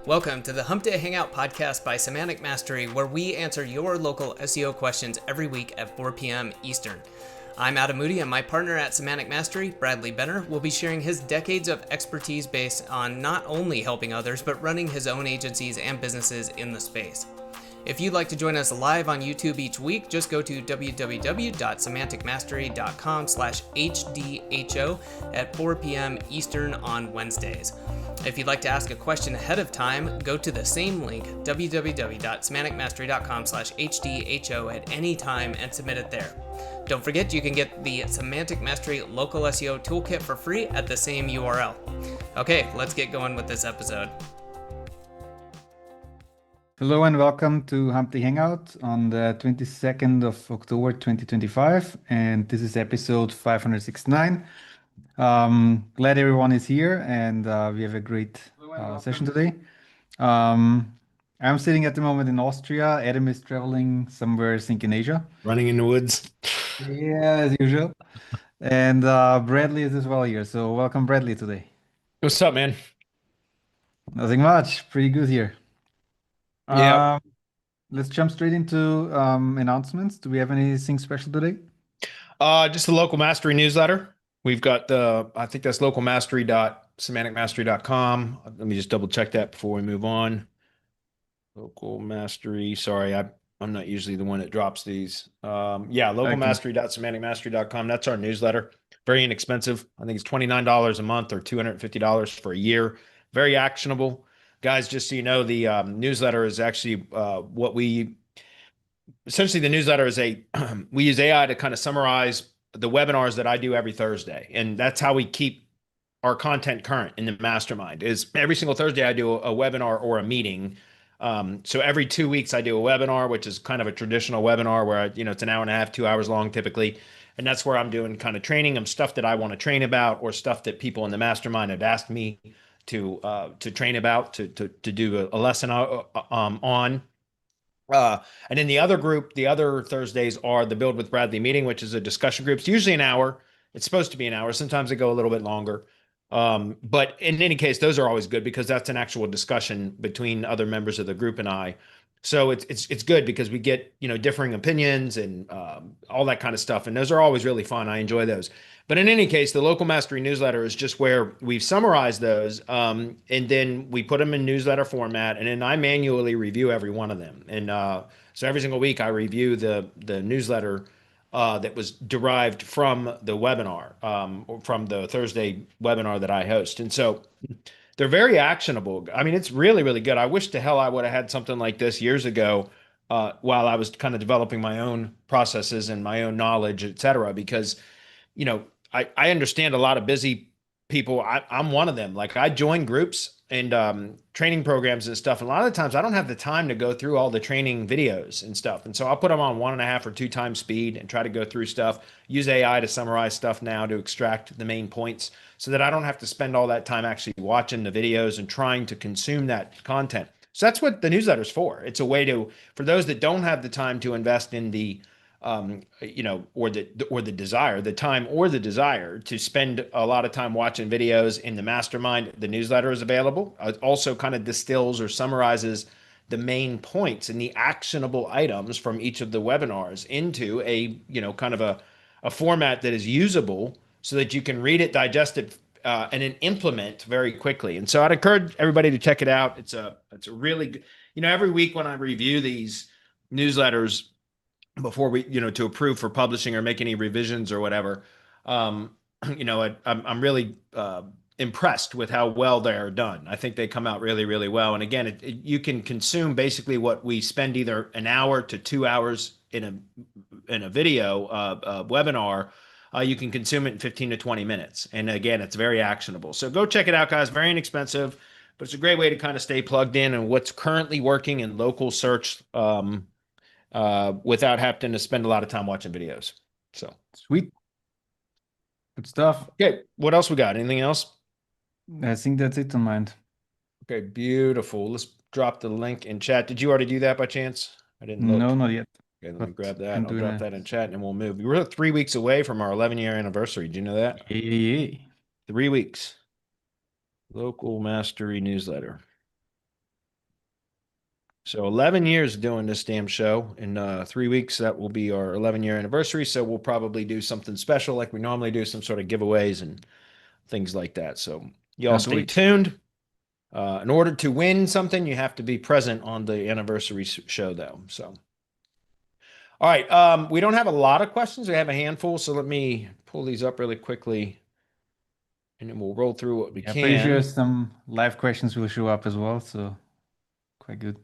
Welcome to the Hump Day Hangout podcast by Semantic Mastery, where we answer your local SEO questions every week at 4 p.m. Eastern. I'm Adam Moody, and my partner at Semantic Mastery, Bradley Benner, will be sharing his decades of expertise based on not only helping others, but running his own agencies and businesses in the space. If you'd like to join us live on YouTube each week, just go to www.semanticmastery.com/HDHO at 4 p.m. Eastern on Wednesdays. If you'd like to ask a question ahead of time, go to the same link, www.semanticmastery.com/HDHO at any time and submit it there. Don't forget, you can get the Semantic Mastery Local SEO Toolkit for free at the same URL. Okay, let's get going with this episode. Hello and welcome to Hump Day Hangout on the 22nd of October 2025, and this is episode 569. Glad everyone is here, and we have a great session today. I'm sitting at the moment in Austria. Adam is traveling somewhere, I think in Asia. Running in the woods. Yeah, as usual. And Bradley is as well here. So welcome, Bradley, today. What's up, man? Nothing much. Pretty good here. Yeah. Let's jump straight into announcements. Do we have anything special today? Just the local mastery newsletter. We've got I think that's localmastery.semanticmastery.com. Let me just double check that before we move on. Local mastery. Sorry, I'm not usually the one that drops these. Localmastery.semanticmastery.com. That's our newsletter. Very inexpensive. I think it's $29 a month or $250 for a year. Very actionable. Guys, just so you know, the newsletter is actually essentially the newsletter is we use AI to kind of summarize the webinars that I do every Thursday. And that's how we keep our content current in the mastermind is every single Thursday I do a webinar or a meeting. So every 2 weeks I do a webinar, which is kind of a traditional webinar where, it's an hour and a half, 2 hours long typically. And that's where I'm doing kind of training of stuff that I want to train about or stuff that people in the mastermind have asked me to train about, to do a lesson on. And then the other Thursdays are the Build with Bradley meeting, which is a discussion group. It's usually an hour. It's supposed to be an hour. Sometimes they go a little bit longer. But in any case, those are always good because that's an actual discussion between other members of the group and I. So it's good because we get, differing opinions and all that kind of stuff. And those are always really fun. I enjoy those. But in any case, the Local Mastery newsletter is just where we've summarized those, and then we put them in newsletter format, and then I manually review every one of them. And so every single week I review the newsletter that was derived from the webinar, or from the Thursday webinar that I host. And so they're very actionable. I mean, it's really, really good. I wish to hell I would have had something like this years ago while I was kind of developing my own processes and my own knowledge, et cetera, because I understand a lot of busy people. I'm one of them. Like I join groups and training programs and stuff. And a lot of the times I don't have the time to go through all the training videos and stuff. And so I'll put them on 1.5 or 2 times speed and try to go through stuff, use AI to summarize stuff now to extract the main points so that I don't have to spend all that time actually watching the videos and trying to consume that content. So that's what the newsletter's for. It's a way for those that don't have the time to invest in the or the desire, the time or the desire to spend a lot of time watching videos in the mastermind. The newsletter is available. It also kind of distills or summarizes the main points and the actionable items from each of the webinars into a, kind of a format that is usable so that you can read it, digest it, and then implement very quickly. And so I'd encourage everybody to check it out. It's a really good, every week when I review these newsletters, before we, to approve for publishing or make any revisions or whatever, I'm really impressed with how well they are done. I think they come out really, really well. And again, you can consume basically what we spend either an hour to 2 hours in a video webinar. You can consume it in 15 to 20 minutes. And again, it's very actionable. So go check it out, guys. Very inexpensive, but it's a great way to kind of stay plugged in and what's currently working in local search, without having to spend a lot of time watching videos. So Sweet. Good stuff. Okay, what else we got? Anything else? I think that's it on mine. Okay, beautiful. Let's drop the link in chat. Did you already do that by chance? I didn't look. No, not yet. Okay, let me grab that. I'll drop that in chat and we'll move. We're 3 weeks away from our 11-year anniversary. Do you know that? Yeah. 3 weeks. Local Mastery newsletter. So 11 years doing this damn show. In 3 weeks, that will be our 11-year anniversary. So we'll probably do something special like we normally do, some sort of giveaways and things like that. So y'all Can't stay wait. tuned. In order to win something, you have to be present on the anniversary show, though. So, all right. We don't have a lot of questions. We have a handful. So let me pull these up really quickly and then we'll roll through what we Yeah, pretty sure can. some live questions will show up as well, so quite good.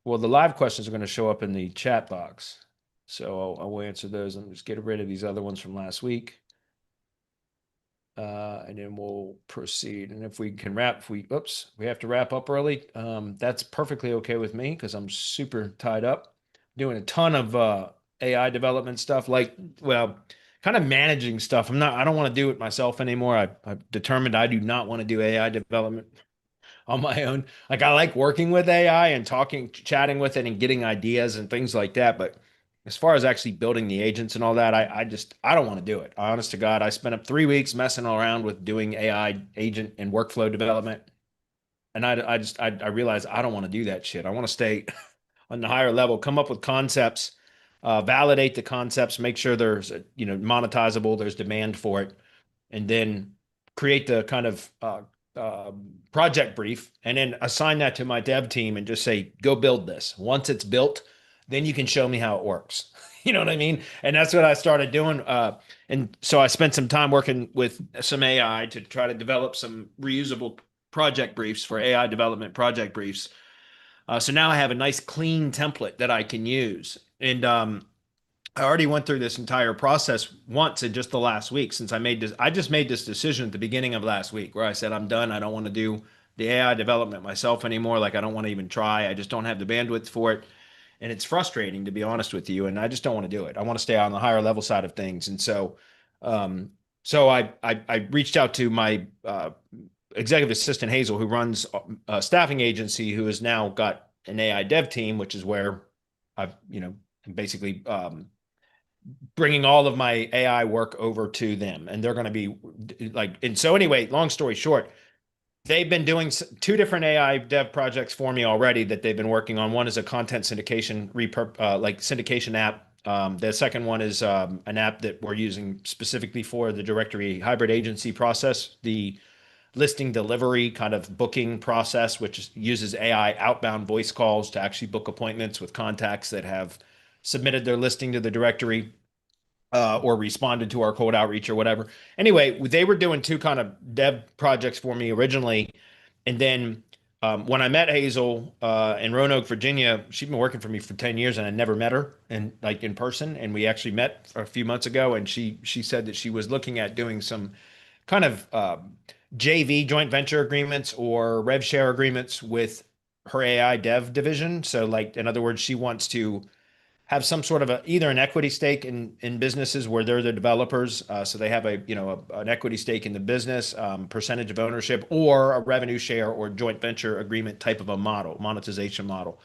Well, the live questions are going to show up in the chat box. So I will answer those and just get rid of these other ones from last week. And then we'll proceed. And if we can wrap, we have to wrap up early. That's perfectly okay with me because I'm super tied up doing a ton of AI development stuff, kind of managing stuff. I don't want to do it myself anymore. I've determined I do not want to do AI development on my own. Like I like working with AI and chatting with it and getting ideas and things like that. But as far as actually building the agents and all that, I don't want to do it. Honest to God, I spent up 3 weeks messing around with doing AI agent and workflow development. And I realized I don't want to do that shit. I want to stay on the higher level, come up with concepts, validate the concepts, make sure there's, monetizable, there's demand for it, and then create the kind of project brief and then assign that to my dev team and just say, go build this. Once it's built, then you can show me how it works. You know what I mean? And that's what I started doing. And so I spent some time working with some AI to try to develop some reusable project briefs for AI development project briefs. So now I have a nice clean template that I can use. And I already went through this entire process once in just the last week since I made this. I just made this decision at the beginning of last week where I said, I'm done. I don't want to do the AI development myself anymore. Like, I don't want to even try. I just don't have the bandwidth for it. And it's frustrating, to be honest with you. And I just don't want to do it. I want to stay on the higher level side of things. And um, so I reached out to my executive assistant, Hazel, who runs a staffing agency, who has now got an AI dev team, which is where I've, basically bringing all of my AI work over to them, and they're going to be like. And so anyway, long story short, they've been doing two different AI dev projects for me already that they've been working on. One is a content syndication syndication app. The second one is an app that we're using specifically for the directory hybrid agency process, the listing delivery kind of booking process, which uses AI outbound voice calls to actually book appointments with contacts that have submitted their listing to the directory or responded to our cold outreach or whatever. Anyway, they were doing two kind of dev projects for me originally. And then when I met Hazel in Roanoke, Virginia, she'd been working for me for 10 years and I never met her in person. And we actually met a few months ago. And she said that she was looking at doing some kind of JV joint venture agreements or rev share agreements with her AI dev division. So like, in other words, she wants to have some sort of either an equity stake in businesses where they're the developers, so they have an equity stake in the business, percentage of ownership, or a revenue share or joint venture agreement type of a monetization model.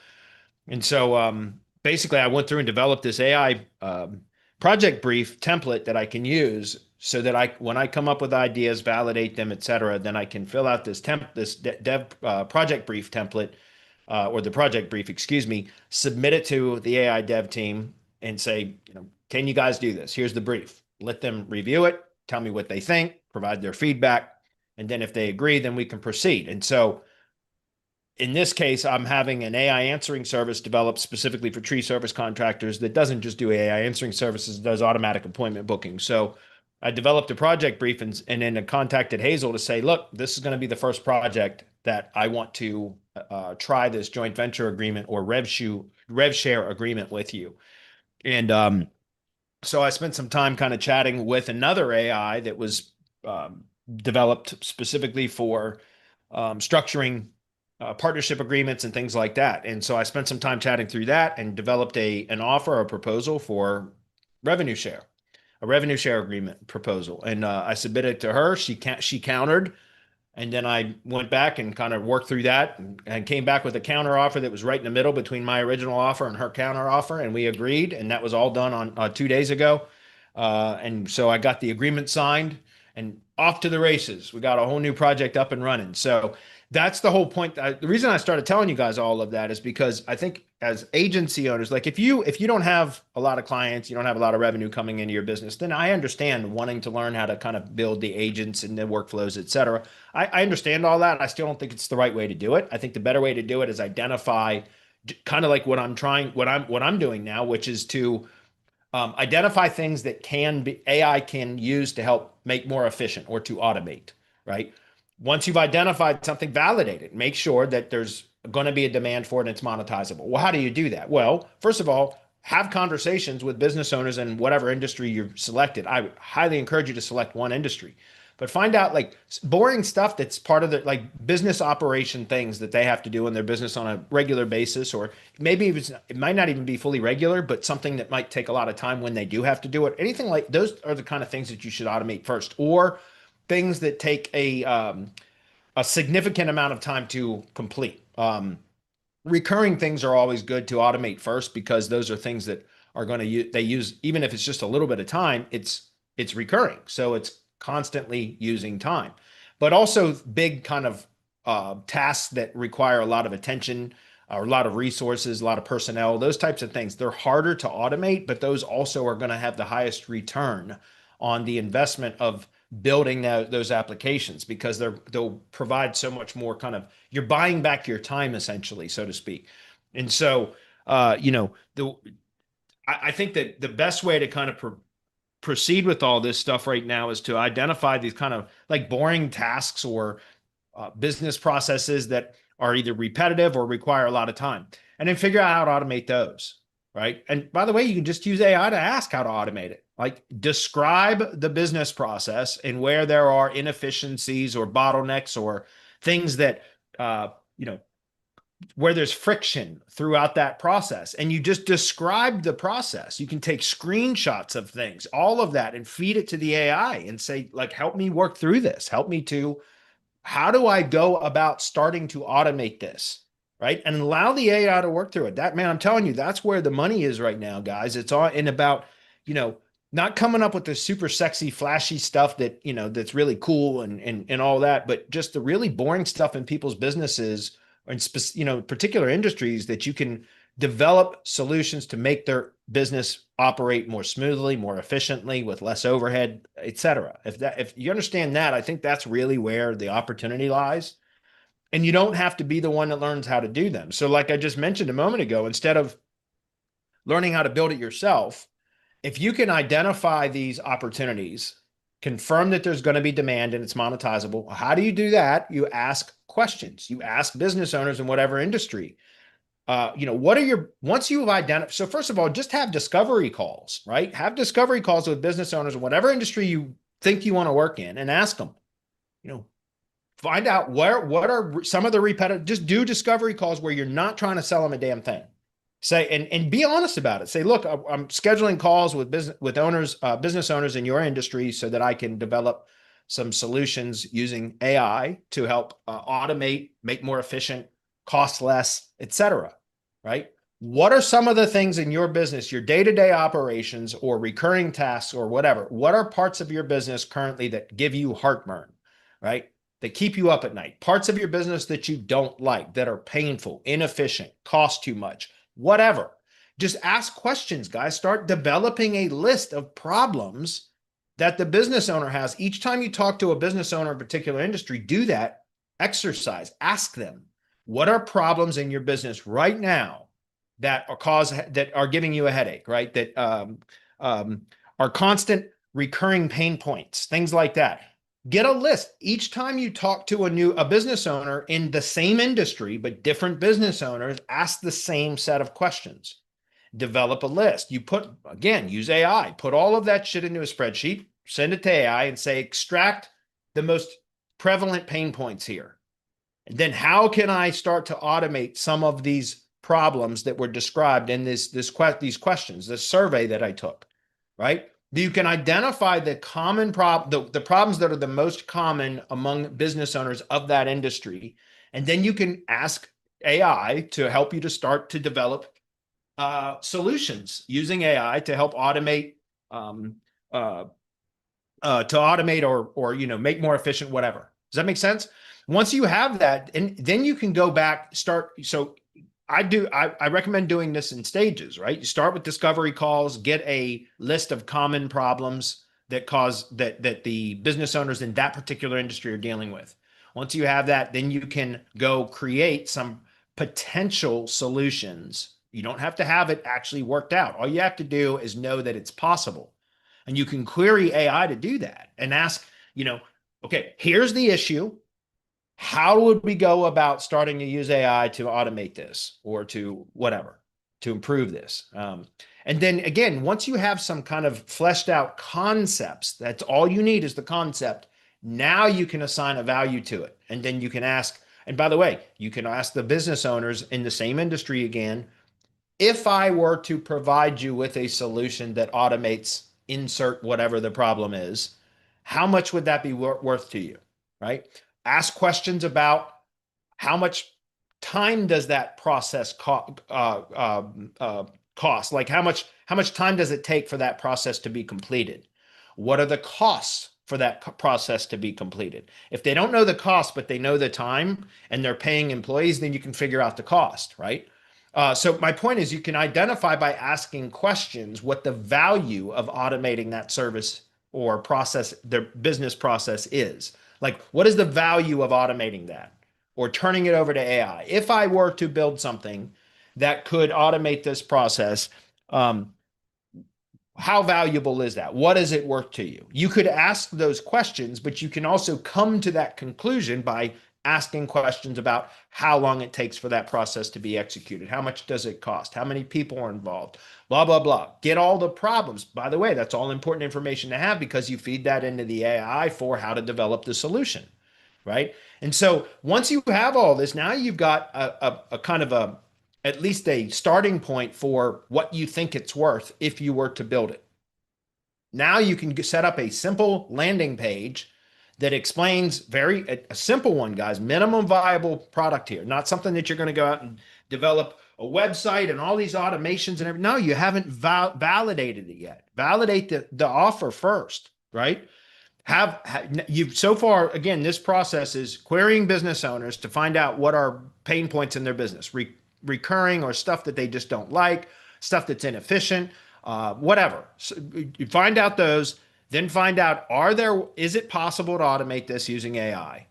And so basically, I went through and developed this AI project brief template that I can use so that when I come up with ideas, validate them, et cetera, then I can fill out this dev project brief template or the project brief, excuse me, submit it to the AI dev team and say, can you guys do this? Here's the brief. Let them review it, tell me what they think, provide their feedback. And then if they agree, then we can proceed. And so in this case, I'm having an AI answering service developed specifically for tree service contractors that doesn't just do AI answering services, it does automatic appointment booking. So I developed a project brief and then I contacted Hazel to say, look, this is going to be the first project that I want to try this joint venture agreement or rev share agreement with you. And so I spent some time kind of chatting with another AI that was developed specifically for structuring partnership agreements and things like that. And so I spent some time chatting through that and developed an offer, a proposal for revenue share, a revenue share agreement proposal. And I submitted it to her. She countered. And then I went back and kind of worked through that and came back with a counter offer that was right in the middle between my original offer and her counter offer. And we agreed. And that was all done on 2 days ago. And so I got the agreement signed and off to the races. We got a whole new project up and running. So That's the whole point. The reason I started telling you guys all of that is because I think as agency owners, like if you don't have a lot of clients, you don't have a lot of revenue coming into your business, then I understand wanting to learn how to kind of build the agents and the workflows, et cetera. I understand all that. I still don't think it's the right way to do it. I think the better way to do it is identify kind of like what I'm doing now, which is to identify things that AI can use to help make more efficient or to automate, right? Once you've identified something, validate it. Make sure that there's going to be a demand for it and it's monetizable. Well, how do you do that? Well, first of all, have conversations with business owners in whatever industry you've selected. I highly encourage you to select one industry, but find out like boring stuff that's part of the like business operation things that they have to do in their business on a regular basis, or maybe it might not even be fully regular, but something that might take a lot of time when they do have to do it. Anything like those are the kind of things that you should automate first, or things that take a significant amount of time to complete. Recurring things are always good to automate first because those are things that are going to they use even if it's just a little bit of time. It's recurring, so it's constantly using time. But also big kind of tasks that require a lot of attention or a lot of resources, a lot of personnel, those types of things. They're harder to automate, but those also are going to have the highest return on the investment of building those applications because they'll provide so much more kind of you're buying back your time essentially, so to speak. And so, I think that the best way to kind of proceed with all this stuff right now is to identify these kind of like boring tasks or business processes that are either repetitive or require a lot of time, and then figure out how to automate those. Right. And by the way, you can just use AI to ask how to automate it. Like describe the business process and where there are inefficiencies or bottlenecks or things that, where there's friction throughout that process. And you just describe the process. You can take screenshots of things, all of that, and feed it to the AI and say, like, help me work through this. Help me to, how do I go about starting to automate this? Right. And allow the AI to work through it. That, man, I'm telling you, that's where the money is right now, guys. It's all in about, not coming up with the super sexy, flashy stuff that, that's really cool and all that, but just the really boring stuff in people's businesses or in particular industries that you can develop solutions to make their business operate more smoothly, more efficiently, with less overhead, et cetera. If you understand that, I think that's really where the opportunity lies. And you don't have to be the one that learns how to do them. So like I just mentioned a moment ago, instead of learning how to build it yourself, if you can identify these opportunities, confirm that there's going to be demand and it's monetizable, how do you do that? You ask questions. You ask business owners in whatever industry, once you've identified, so first of all, just have discovery calls, right? Have discovery calls with business owners in whatever industry you think you want to work in and ask them, find out what are some of the repetitive, just do discovery calls where you're not trying to sell them a damn thing. Say, and be honest about it. Say, look, I'm scheduling calls with business owners in your industry so that I can develop some solutions using AI to help automate, make more efficient, cost less, et cetera. Right? What are some of the things in your business, your day-to-day operations or recurring tasks or whatever? What are parts of your business currently that give you heartburn, right? That keep you up at night? Parts of your business that you don't like, that are painful, inefficient, cost too much, whatever. Just ask questions, guys. Start developing a list of problems that the business owner has. Each time you talk to a business owner in a particular industry, do that exercise. Ask them, what are problems in your business right now that are giving you a headache, right? That are constant recurring pain points, things like that. Get a list. Each time you talk to a business owner in the same industry, but different business owners, ask the same set of questions. Develop a list. Use AI, put all of that shit into a spreadsheet, send it to AI and say, extract the most prevalent pain points here. And then how can I start to automate some of these problems that were described in these questions, this survey that I took, right? You can identify the common the problems that are the most common among business owners of that industry. And then you can ask AI to help you to start to develop solutions using AI to help automate, or make more efficient, whatever. Does that make sense? Once you have that, and then you can go back, start. So I recommend doing this in stages, right? You start with discovery calls, get a list of common problems that the business owners in that particular industry are dealing with. Once you have that, then you can go create some potential solutions. You don't have to have it actually worked out. All you have to do is know that it's possible. And you can query AI to do that and ask, okay, here's the issue. How would we go about starting to use AI to automate this or to whatever, to improve this? And then again, once you have some kind of fleshed out concepts, that's all you need is the concept. Now you can assign a value to it. And then you can ask, and by the way, you can ask the business owners in the same industry again, if I were to provide you with a solution that automates insert whatever the problem is, how much would that be worth to you? Right? Ask questions about how much time does that process cost? Like how much time does it take for that process to be completed? What are the costs for that process to be completed? If they don't know the cost, but they know the time and they're paying employees, then you can figure out the cost, right? So my point is you can identify by asking questions what the value of automating that service or process, their business process is. Like, what is the value of automating that or turning it over to AI? If I were to build something that could automate this process, how valuable is that? What is it worth to you? You could ask those questions, but you can also come to that conclusion by asking questions about how long it takes for that process to be executed. How much does it cost? How many people are involved? Blah, blah, blah. Get all the problems. By the way, that's all important information to have because you feed that into the AI for how to develop the solution, right? And so once you have all this, now you've got a kind of at least a starting point for what you think it's worth if you were to build it. Now you can set up a simple landing page that explains a simple one, guys, minimum viable product here, not something that you're going to go out and develop a website and all these automations and everything. No, you haven't validated it yet. Validate the offer first, right? You've so far, again, this process is querying business owners to find out what are pain points in their business, recurring or stuff that they just don't like, stuff that's inefficient, whatever. So you find out those. Then find out, is it possible to automate this using AI?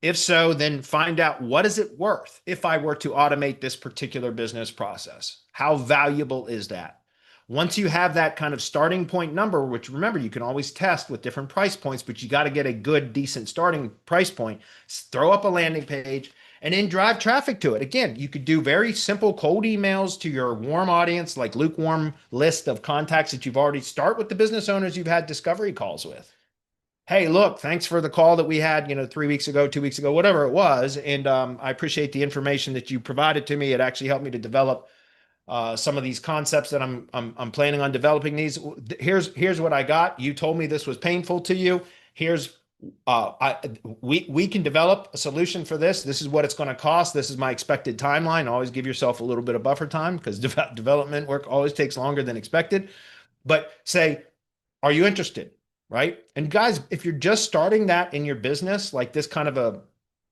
If so, then find out what is it worth if I were to automate this particular business process? How valuable is that? Once you have that kind of starting point number, which remember, you can always test with different price points, but you got to get a good, decent starting price point, throw up a landing page, and then drive traffic to it. Again, you could do very simple cold emails to your warm audience, like lukewarm list of contacts that you've already start with the business owners you've had discovery calls with. Hey, look, thanks for the call that we had, 3 weeks ago, 2 weeks ago, whatever it was. And I appreciate the information that you provided to me. It actually helped me to develop some of these concepts that I'm planning on developing these. Here's what I got. You told me this was painful to you. We can develop a solution for this. This is what it's going to cost. This is my expected timeline. Always give yourself a little bit of buffer time because development work always takes longer than expected. But say, are you interested? Right? And guys, if you're just starting that in your business, like this kind of a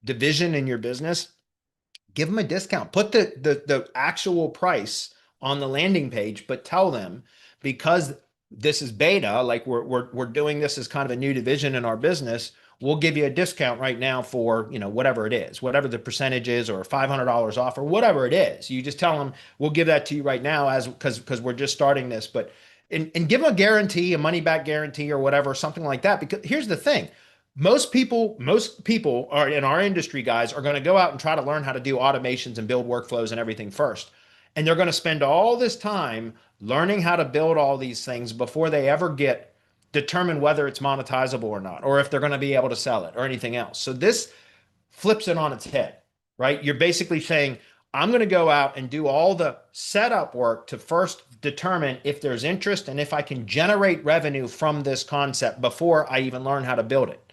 division in your business, give them a discount. Put the actual price on the landing page, but tell them because this is beta, like we're doing this as kind of a new division in our business, we'll give you a discount right now for, whatever it is, whatever the percentage is, or $500 off, or whatever it is. You just tell them, we'll give that to you right now because we're just starting this, but and give them a guarantee, a money back guarantee or whatever, something like that. Because here's the thing. Most people are in our industry, guys, are going to go out and try to learn how to do automations and build workflows and everything first. And they're going to spend all this time learning how to build all these things before they ever determine whether it's monetizable or not, or if they're going to be able to sell it or anything else. So this flips it on its head, right? You're basically saying, I'm going to go out and do all the setup work to first determine if there's interest and if I can generate revenue from this concept before I even learn how to build it,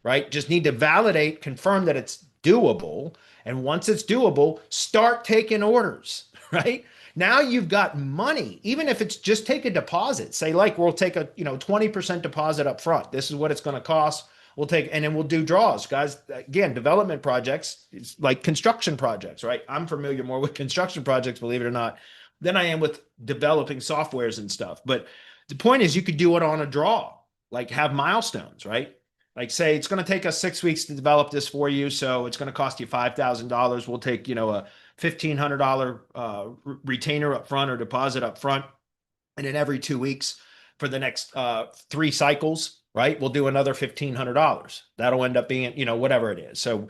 right? Just need to validate, confirm that it's doable. And once it's doable, start taking orders, right? Now you've got money, even if it's just take a deposit. Say like we'll take a 20% deposit up front. This is what it's going to cost. and then we'll do draws, guys. Again, development projects, it's like construction projects, right? I'm familiar more with construction projects, believe it or not, than I am with developing softwares and stuff. But the point is, you could do it on a draw, like have milestones, right? Like say it's going to take us 6 weeks to develop this for you, so it's going to cost you $5,000. We'll take a $1,500 retainer up front or deposit up front, and then every 2 weeks for the next 3 cycles, right? We'll do another $1,500. That'll end up being whatever it is. So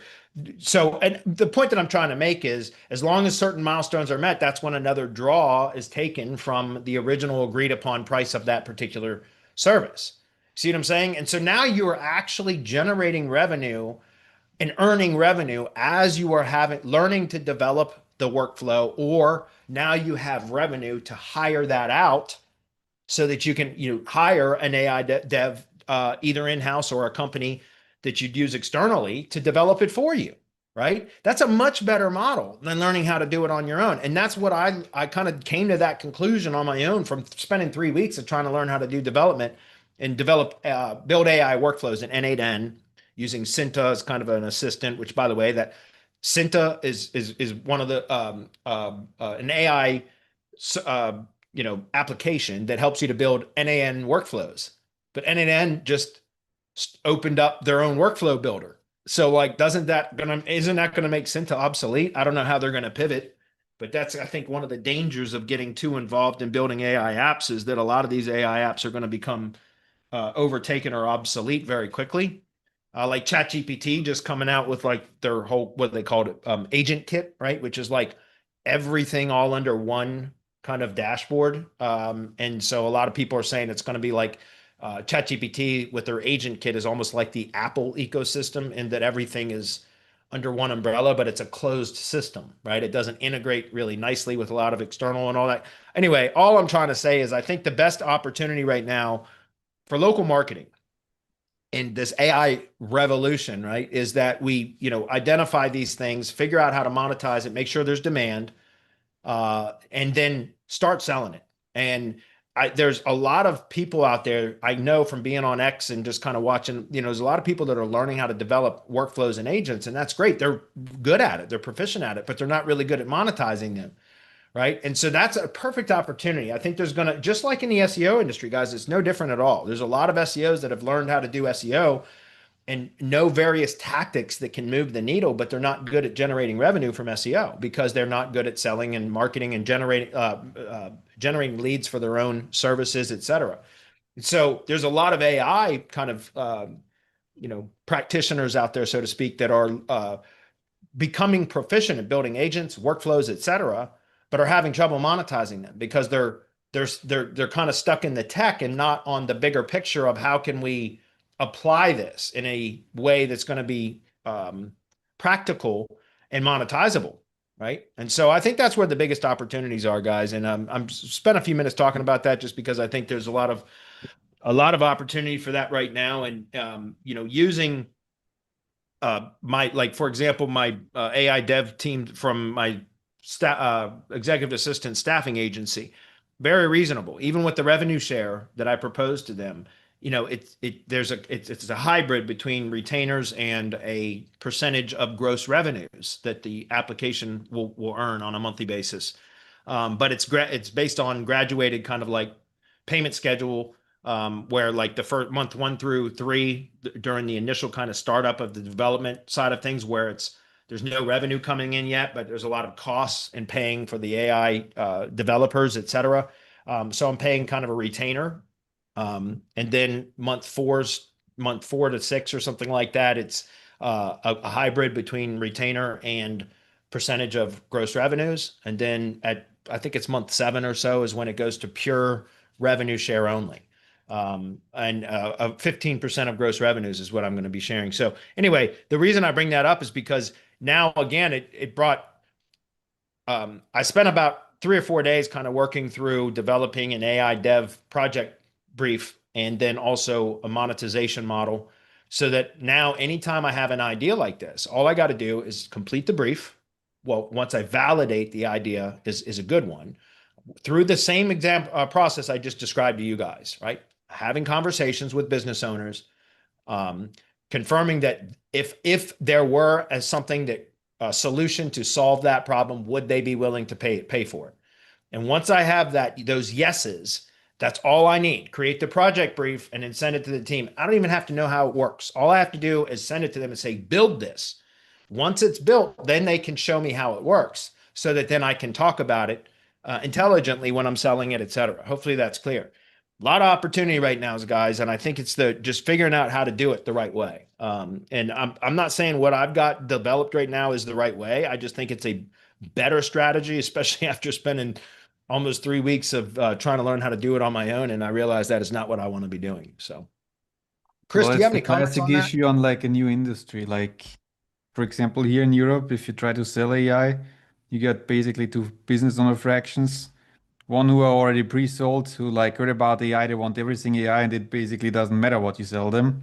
and the point that I'm trying to make is, as long as certain milestones are met, that's when another draw is taken from the original agreed upon price of that particular service. See what I'm saying? And so now you are actually generating revenue and earning revenue as you are learning to develop the workflow, or now you have revenue to hire that out so that you can hire an AI dev either in-house or a company that you'd use externally to develop it for you, right? That's a much better model than learning how to do it on your own. And that's what I kind of came to that conclusion on my own from spending 3 weeks of trying to learn how to do development and build AI workflows in N8N using Cinta as kind of an assistant, which, by the way, that Cinta is one of the an AI application that helps you to build N8N workflows. But N8N just opened up their own workflow builder. So like, isn't that gonna make Cinta obsolete? I don't know how they're gonna pivot, but that's, I think, one of the dangers of getting too involved in building AI apps, is that a lot of these AI apps are going to become overtaken or obsolete very quickly. Like ChatGPT just coming out with like their whole, what they called it, agent kit, right? Which is like everything all under one kind of dashboard. And so a lot of people are saying it's going to be like ChatGPT with their agent kit is almost like the Apple ecosystem, in that everything is under one umbrella, but it's a closed system, right? It doesn't integrate really nicely with a lot of external and all that. Anyway, all I'm trying to say is I think the best opportunity right now for local marketing in this AI revolution, right, is that we, identify these things, figure out how to monetize it, make sure there's demand, and then start selling it. And there's a lot of people out there, I know from being on X and just kind of watching, there's a lot of people that are learning how to develop workflows and agents, and that's great. They're good at it. They're proficient at it, but they're not really good at monetizing them. Right. And so that's a perfect opportunity. I think there's going to, just like in the SEO industry, guys, it's no different at all. There's a lot of SEOs that have learned how to do SEO and know various tactics that can move the needle, but they're not good at generating revenue from SEO because they're not good at selling and marketing and generating leads for their own services, et cetera. So there's a lot of AI kind of, practitioners out there, so to speak, that are becoming proficient at building agents, workflows, et cetera, but are having trouble monetizing them because they're kind of stuck in the tech and not on the bigger picture of how can we apply this in a way that's going to be practical and monetizable, right? And so I think that's where the biggest opportunities are, guys. And I'm spent a few minutes talking about that just because I think there's a lot of opportunity for that right now. And using for example, my AI dev team from my executive assistant staffing agency, very reasonable. Even with the revenue share that I proposed to them, it's a hybrid between retainers and a percentage of gross revenues that the application will earn on a monthly basis. But it's based on graduated kind of like payment schedule, where like the first month 1 through 3 during the initial kind of startup of the development side of things, where there's no revenue coming in yet, but there's a lot of costs in paying for the AI developers, et cetera. So I'm paying kind of a retainer. And then month 4 to 6 or something like that, it's a hybrid between retainer and percentage of gross revenues. And then I think it's month 7 or so is when it goes to pure revenue share only. And 15% of gross revenues is what I'm going to be sharing. So anyway, the reason I bring that up is because now, again, it brought, I spent about 3 or 4 days kind of working through developing an AI dev project brief and then also a monetization model, so that now anytime I have an idea like this, all I got to do is complete the brief. Well, once I validate the idea is a good one, through the same example process I just described to you guys, right? Having conversations with business owners, confirming that if there were as something that a solution to solve that problem, would they be willing to pay for it? And once I have those yeses, that's all I need. Create the project brief and then send it to the team. I don't even have to know how it works. All I have to do is send it to them and say, build this. Once it's built, then they can show me how it works so that then I can talk about it intelligently when I'm selling it, et cetera. Hopefully that's clear. A lot of opportunity right now, guys, and I think it's just figuring out how to do it the right way. And I'm not saying what I've got developed right now is the right way. I just think it's a better strategy, especially after spending almost 3 weeks of trying to learn how to do it on my own, and I realized that is not what I want to be doing. So, Chris, Well, do you it's have the any comments classic on that? issue on like a new industry. Like, for example, here in Europe, if you try to sell AI, you get basically two business owner fractions. One who are already pre-sold, who like heard about AI, they want everything AI, and it basically doesn't matter what you sell them.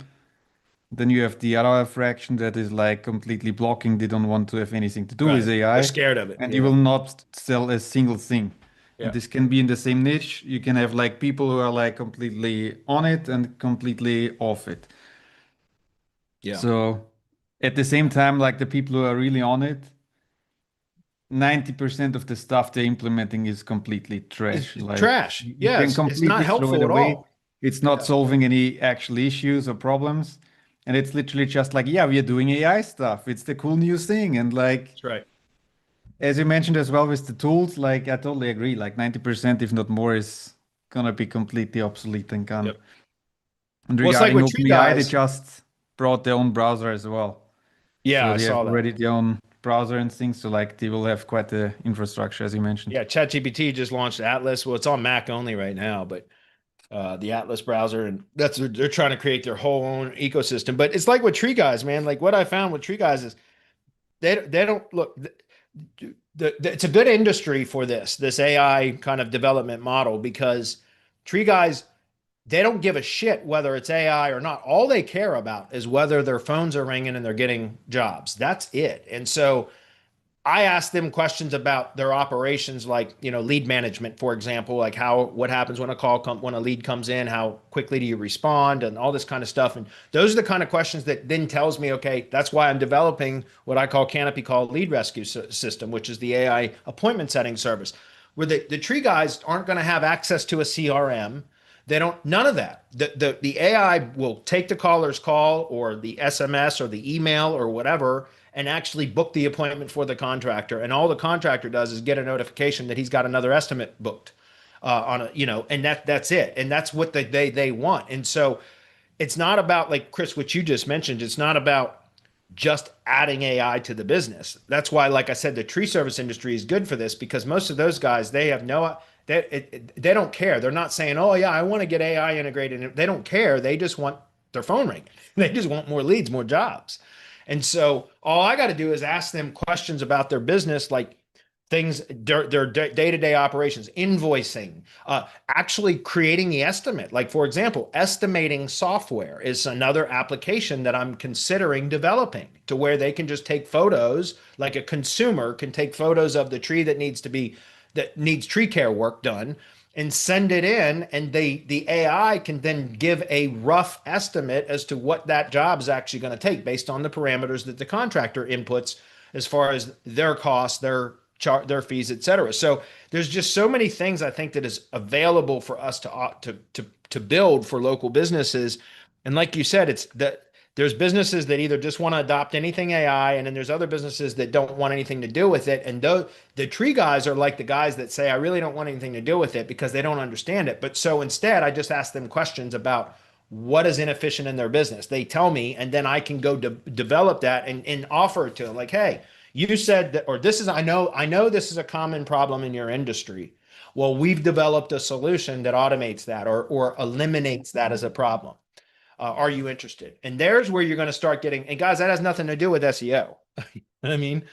Then you have the other fraction that is like completely blocking. They don't want to have anything to do with Right. They're AI, scared of it. and you Yeah. will not sell a single thing. And Yeah. this can be in the same niche. You can have like people who are like completely on it and completely off it. Yeah. So at the same time, like the people who are really on it, 90% of the stuff they're implementing is completely It's trash. Like trash. you Yeah, can it's not completely throw it helpful at away. all. It's not Yeah. solving any actual issues or problems. And it's literally just like, yeah, we are doing AI stuff. It's the cool new thing. And like, That's right. as you mentioned as well with the tools, like I totally agree. Like 90%, if not more, is gonna be completely obsolete and gone. Yep. And Well, it's like regarding with Tree OpenAI, they Guys. just brought their own browser as well. Yeah, So I they have saw that. already their own browser and things. So like they will have quite the infrastructure, as you mentioned. Yeah, ChatGPT just launched Atlas. Well, it's on Mac only right now, but the Atlas browser, and they're trying to create their whole own ecosystem. But it's like with Tree Guys, man. Like what I found with Tree Guys is they don't look. It's a good industry for this AI kind of development model because Tree Guys, they don't give a shit whether it's AI or not. All they care about is whether their phones are ringing and they're getting jobs. That's it. And so I asked them questions about their operations, like lead management, for example, like what happens when when a lead comes in, how quickly do you respond, and all this kind of stuff. And those are the kind of questions that then tells me, okay, that's why I'm developing what I call Canopy Call Lead Rescue System, which is the AI appointment setting service, where the tree guys aren't going to have access to a CRM. They don't, none of that. The AI will take the caller's call or the SMS or the email or whatever and actually book the appointment for the contractor. And all the contractor does is get a notification that he's got another estimate booked on a, and that's it. And that's what they want. And so it's not about, like Chris, what you just mentioned, it's not about just adding AI to the business. That's why, like I said, the tree service industry is good for this because most of those guys, they have no, they don't care. They're not saying, oh yeah, I want to get AI integrated. They don't care. They just want their phone ringing. They just want more leads, more jobs. And so all I got to do is ask them questions about their business, like things, their day-to-day operations, invoicing, actually creating the estimate. Like, for example, estimating software is another application that I'm considering developing to where they can just take photos, like a consumer can take photos of the tree that needs tree care work done and send it in, and the AI can then give a rough estimate as to what that job is actually going to take based on the parameters that the contractor inputs as far as their costs, their fees, et cetera. So there's just so many things I think that is available for us to build for local businesses. And like you said, it's that there's businesses that either just want to adopt anything AI, and then there's other businesses that don't want anything to do with it. And the tree guys are like the guys that say, I really don't want anything to do with it because they don't understand it. But so instead, I just ask them questions about what is inefficient in their business. They tell me, and then I can go develop that and offer it to them. Like, hey, you said that, or this is, I know this is a common problem in your industry. Well, we've developed a solution that automates that or eliminates that as a problem. Are you interested? And there's where you're going to start getting, and guys, that has nothing to do with SEO. I mean,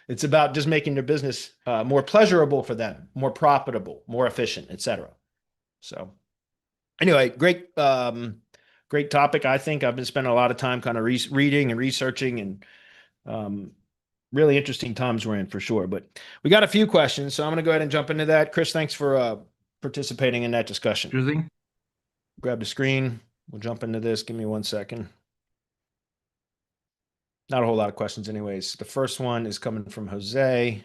it's about just making their business more pleasurable for them, more profitable, more efficient, et cetera. So anyway, great topic. I think I've been spending a lot of time kind of reading and researching, and really interesting times we're in for sure. But we got a few questions, so I'm going to go ahead and jump into that. Chris, thanks for participating in that discussion. Interesting. Grab the screen. We'll jump into this. Give me 1 second. Not a whole lot of questions anyways. The first one is coming from Jose.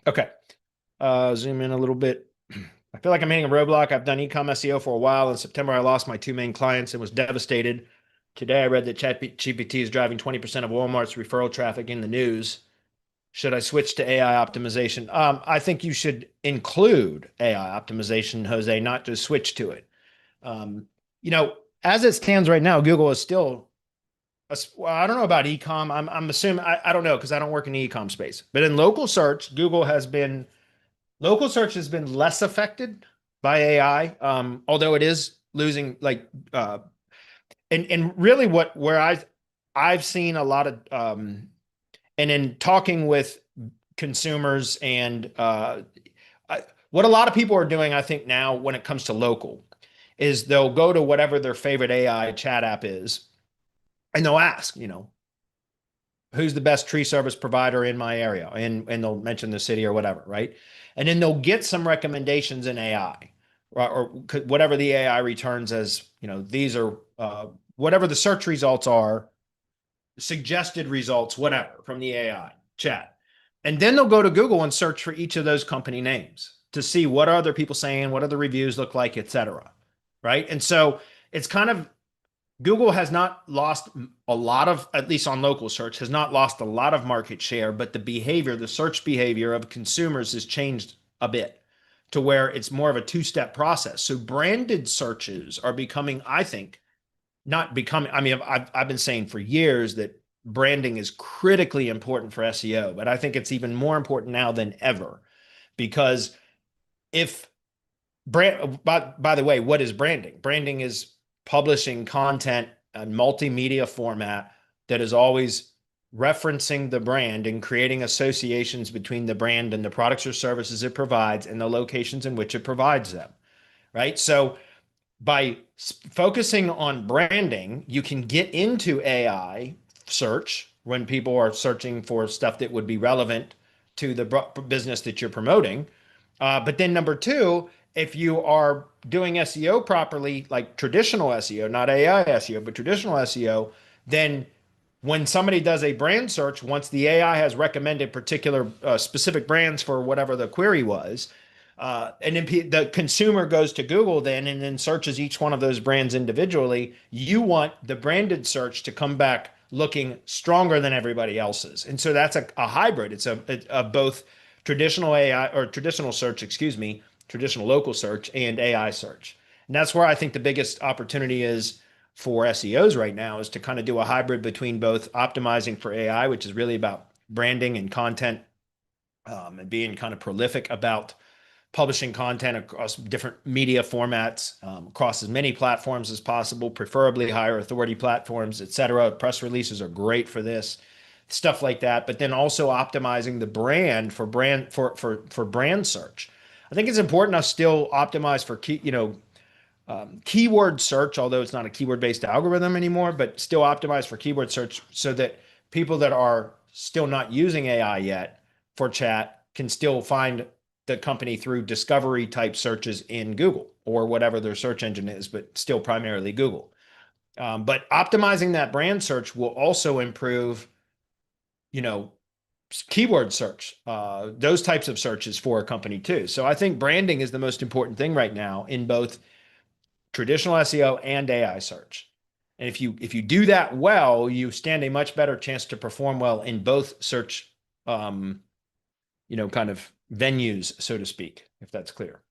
Okay. Zoom in a little bit. I feel like I'm hitting a roadblock. I've done e-com SEO for a while. In September, I lost my 2 main clients and was devastated. Today, I read that ChatGPT is driving 20% of Walmart's referral traffic in the news. Should I switch to AI optimization? I think you should include AI optimization, Jose, not just switch to it. You know, as it stands right now, Google is still, well, I don't know about e-com. I'm assuming, I don't know because I don't work in the e-com space. But in local search, local search has been less affected by AI, although it is losing and really where I've seen a lot of and in talking with consumers and what a lot of people are doing, I think now when it comes to local, is they'll go to whatever their favorite AI chat app is, and they'll ask, who's the best tree service provider in my area, and they'll mention the city or whatever, right? And then they'll get some recommendations in AI, or whatever the AI returns as, these are whatever the search results are, suggested results, whatever, from the AI chat. And then they'll go to Google and search for each of those company names to see what are other people saying, what do the reviews look like, et cetera. Right. And so it's kind of, Google has not lost a lot of, at least on local search, has not lost a lot of market share, but the search behavior of consumers has changed a bit to where it's more of a two-step process. So branded searches are becoming, I think, not becoming, I mean, I've been saying for years that branding is critically important for SEO, but I think it's even more important now than ever, because if by the way, what is branding? Branding is publishing content in multimedia format that is always referencing the brand and creating associations between the brand and the products or services it provides and the locations in which it provides them, right? So by focusing on branding, you can get into AI search when people are searching for stuff that would be relevant to the business that you're promoting. But then number two, if you are doing SEO properly, like traditional SEO, not AI SEO, but traditional SEO, then when somebody does a brand search, once the AI has recommended particular specific brands for whatever the query was, and then the consumer goes to Google then and then searches each one of those brands individually, you want the branded search to come back looking stronger than everybody else's. And so that's a hybrid. It's a both traditional AI or traditional search, excuse me, traditional local search and AI search. And that's where I think the biggest opportunity is for SEOs right now, is to kind of do a hybrid between both optimizing for AI, which is really about branding and content, and being kind of prolific about publishing content across different media formats, across as many platforms as possible, preferably higher authority platforms, et cetera. Press releases are great for this, stuff like that. But then also optimizing the brand for brand search. I think it's important to still optimize for keyword search, although it's not a keyword-based algorithm anymore, but still optimize for keyword search so that people that are still not using AI yet for chat can still find the company through discovery type searches in Google or whatever their search engine is, but still primarily Google. But optimizing that brand search will also improve, keyword search, those types of searches for a company too. So I think branding is the most important thing right now in both traditional SEO and AI search. And if you do that well, you stand a much better chance to perform well in both search, kind of venues, so to speak, if that's clear.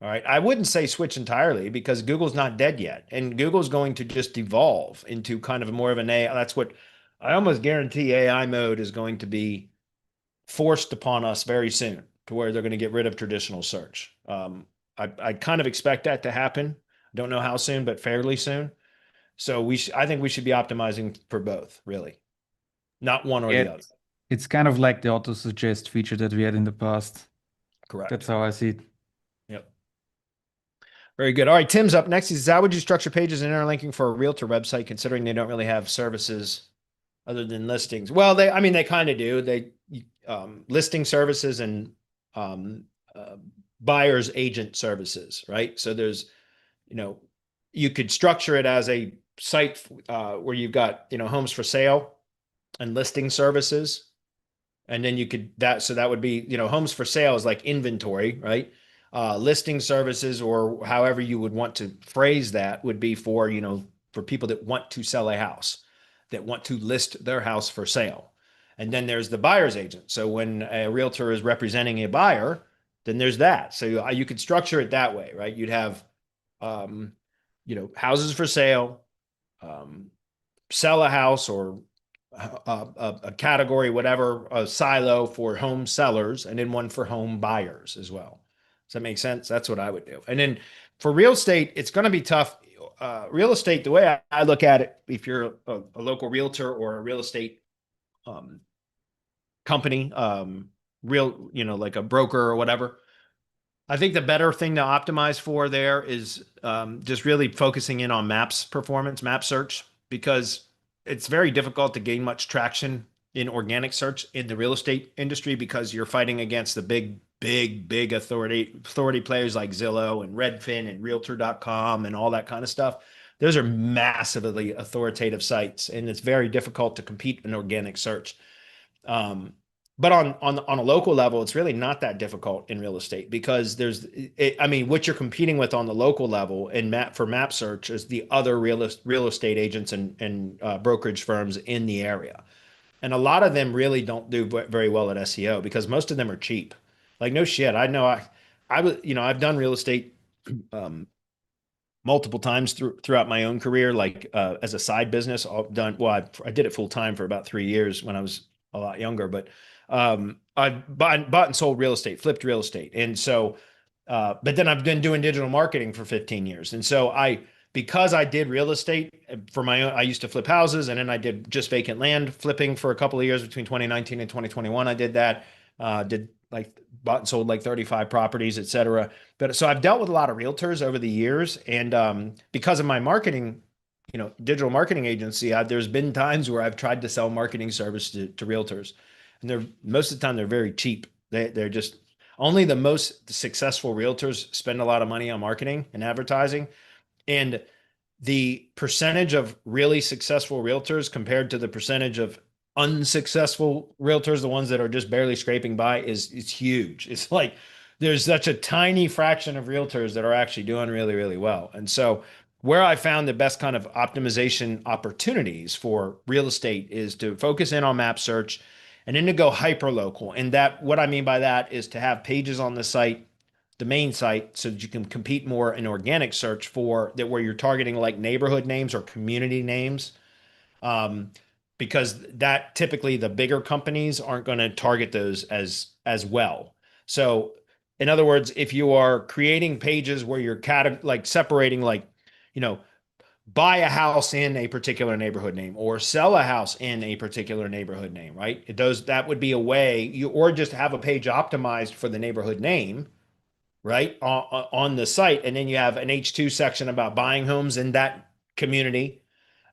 All right. I wouldn't say switch entirely because Google's not dead yet. And Google's going to just evolve into kind of more of an AI. That's what I almost guarantee AI mode is going to be forced upon us very soon, to where they're going to get rid of traditional search. I kind of expect that to happen. Don't know how soon, but fairly soon. So I think we should be optimizing for both, really, not one or the other. It's kind of like the auto suggest feature that we had in the past. Correct. That's how I see it. Yep. Very good. All right, Tim's up next. He says, how would you structure pages and interlinking for a realtor website, considering they don't really have services other than listings? Well, they kind of do. They listing services and buyer's agent services, right? So there's you know, you could structure it as a site where you've got, homes for sale and listing services. And then you could so that would be, homes for sale is like inventory, right? Listing services, or however you would want to phrase that, would be for, for people that want to sell a house, that want to list their house for sale. And then there's the buyer's agent. So when a realtor is representing a buyer, then there's that. So you could structure it that way, right? You'd have, houses for sale, sell a house, or a category, whatever, a silo for home sellers, and then one for home buyers as well. Does that make sense? That's what I would do. And then for real estate, it's going to be tough. Real estate, the way I look at it, if you're a local realtor or a real estate company, like a broker or whatever, I think the better thing to optimize for there is just really focusing in on maps performance, map search, because it's very difficult to gain much traction in organic search in the real estate industry, because you're fighting against the big authority players like Zillow and Redfin and Realtor.com and all that kind of stuff. Those are massively authoritative sites, and it's very difficult to compete in organic search. But on a local level, it's really not that difficult in real estate, because what you're competing with on the local level for map search is the other real estate agents and brokerage firms in the area. And a lot of them really don't do very well at SEO, because most of them are cheap. Like, no shit. I know I've done real estate multiple times throughout my own career, like as a side business. I did it full time for about 3 years when I was a lot younger, but I bought and sold real estate, flipped real estate. And so, but then I've been doing digital marketing for 15 years. And so because I did real estate for my own, I used to flip houses, and then I did just vacant land flipping for a couple of years between 2019 and 2021. I did that, bought and sold like 35 properties, et cetera. But so I've dealt with a lot of realtors over the years. And because of my marketing, digital marketing agency, there's been times where I've tried to sell marketing service to realtors. And most of the time they're very cheap. They're just only the most successful realtors spend a lot of money on marketing and advertising. And the percentage of really successful realtors compared to the percentage of unsuccessful realtors, the ones that are just barely scraping by, is huge. It's like there's such a tiny fraction of realtors that are actually doing really, really well. And so where I found the best kind of optimization opportunities for real estate is to focus in on map search, and then to go hyper local. And what I mean by that is to have pages on the site, the main site, so that you can compete more in organic search for that, where you're targeting like neighborhood names or community names. Because that typically the bigger companies aren't going to target those as well. So in other words, if you are creating pages where you're separating, buy a house in a particular neighborhood name, or sell a house in a particular neighborhood name, right? That would be a way or just have a page optimized for the neighborhood name, right? On the site. And then you have an H2 section about buying homes in that community,